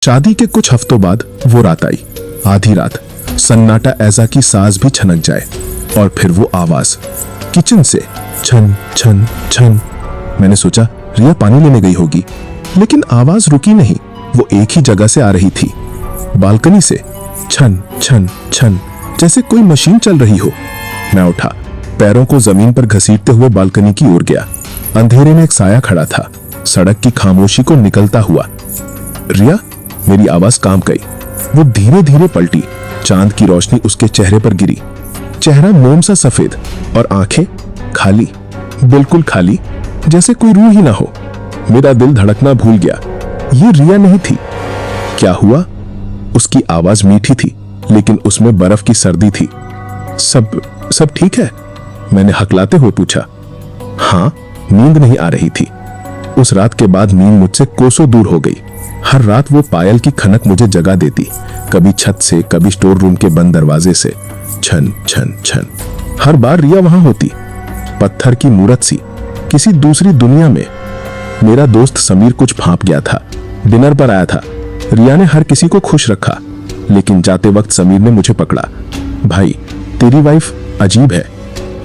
शादी के कुछ हफ्तों बाद वो रात आई। आधी रात, सन्नाटा ऐसा कि सांस भी छनक जाए। और फिर वो आवाज किचन से, छन छन छन। मैंने सोचा रिया पानी लेने गई होगी, लेकिन आवाज रुकी नहीं। वो एक ही जगह से आ रही थी, बालकनी से, छन छन छन, जैसे कोई मशीन चल रही हो। मैं उठा, पैरों को जमीन पर घसीटते हुए बालकनी की ओर गया। अंधेरे में एक साया खड़ा था, सड़क की खामोशी को निकलता हुआ। रिया, मेरी आवाज काम गई। वो धीरे धीरे पलटी, चांद की रोशनी उसके चेहरे पर गिरी। चेहरा मोम सा सफेद और आंखें खाली, बिल्कुल खाली, जैसे कोई रूह ही ना हो। मेरा दिल धड़कना भूल गया। ये रिया नहीं थी। क्या हुआ? उसकी आवाज मीठी थी, लेकिन उसमें बर्फ की सर्दी थी। सब ठीक है? मैंने हकलाते हुए पूछा। हाँ, नींद नहीं आ रही थी। उस रात के बाद नींद मुझसे कोसों दूर हो गई। हर रात वो पायल की खनक मुझे जगा देती, कभी छत से, कभी स्टोर रूम के बंद दरवाजे से। छन छन छन। हर बार रिया वहां होती, पत्थर की मूरत सी, किसी दूसरी दुनिया में। मेरा दोस्त समीर कुछ भांप गया था, डिनर पर आया था। रिया ने हर किसी को खुश रखा, लेकिन जाते वक्त समीर ने मुझे पकड़ा। भाई, तेरी वाइफ अजीब है।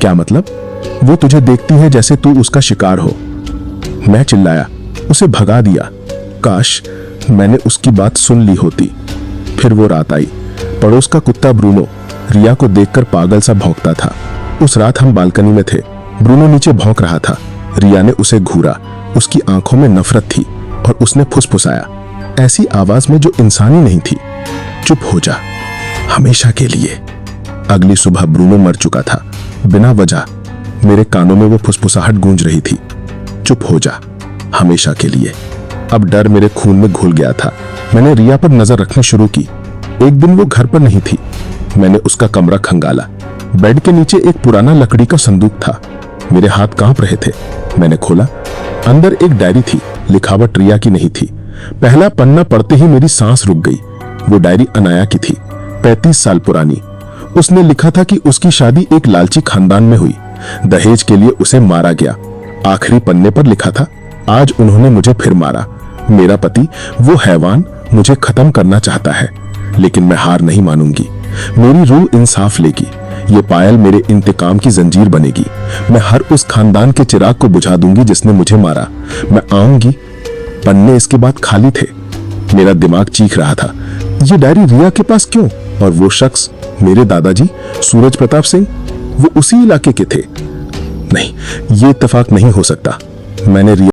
क्या मतलब? वो तुझे देखती है जैसे तू उसका शिकार हो। मैं चिल्लाया, उसे भगा दिया। काश मैंने उसकी बात सुन ली होती। फिर वो रात आई। पड़ोस का कुत्ता ब्रूनो रिया को देखकर पागल सा भौंकता था। उस रात हम बालकनी में थे। ब्रूनो नीचे भौंक रहा था। रिया ने उसे घूरा। उसकी आंखों में नफरत थी और उसने फुसफुसाया, ऐसी आवाज में जो इंसानी नहीं थी। चुप हो जा, हमेशा के लिए। अगली सुबह ब्रूनो मर चुका था, बिना वजह। मेरे कानों में वो फुसफुसाहट गूंज रही थी, चुप हो जा, हमेशा के लिए। अब डर मेरे खून में घुल गया था। मैंने रिया पर नजर रखनी शुरू की। एक दिन वो घर पर नहीं थी। मैंने उसका कमरा खंगाला। बेड के नीचे एक पुराना लकड़ी का संदूक था। मेरे हाथ कांप रहे थे। मैंने खोला। अंदर एक डायरी थी। लिखावट रिया की नहीं थी। पहला पन्ना पढ़ते ही मेरी सांस रुक गई। वो डायरी अनाया की थी, 35 साल पुरानी। उसने लिखा था कि उसकी शादी एक लालची खानदान में हुई। दहेज के लिए उसे मारा गया। आखिरी पन्ने पर लिखा था, आज उन्होंने मुझे फिर मारा। मेरा पति, वो हैवान, मुझे खत्म करना चाहता है, लेकिन मैं हार नहीं मानूंगी। मेरी रूह इंसाफ लेगी। ये पायल मेरे इंतकाम की जंजीर बनेगी। मैं हर उस खानदान के चिराग को बुझा दूंगी जिसने मुझे मारा। मैं आऊंगी। पन्ने इसके बाद खाली थे। मेरा दिमाग चीख रहा था, ये डायरी रिया के पास क्यों? और वो शख्स, मेरे दादाजी सूरज प्रताप सिंह, वो उसी इलाके के थे। नहीं, ये इत्तेफाक नहीं हो सकता। मैंने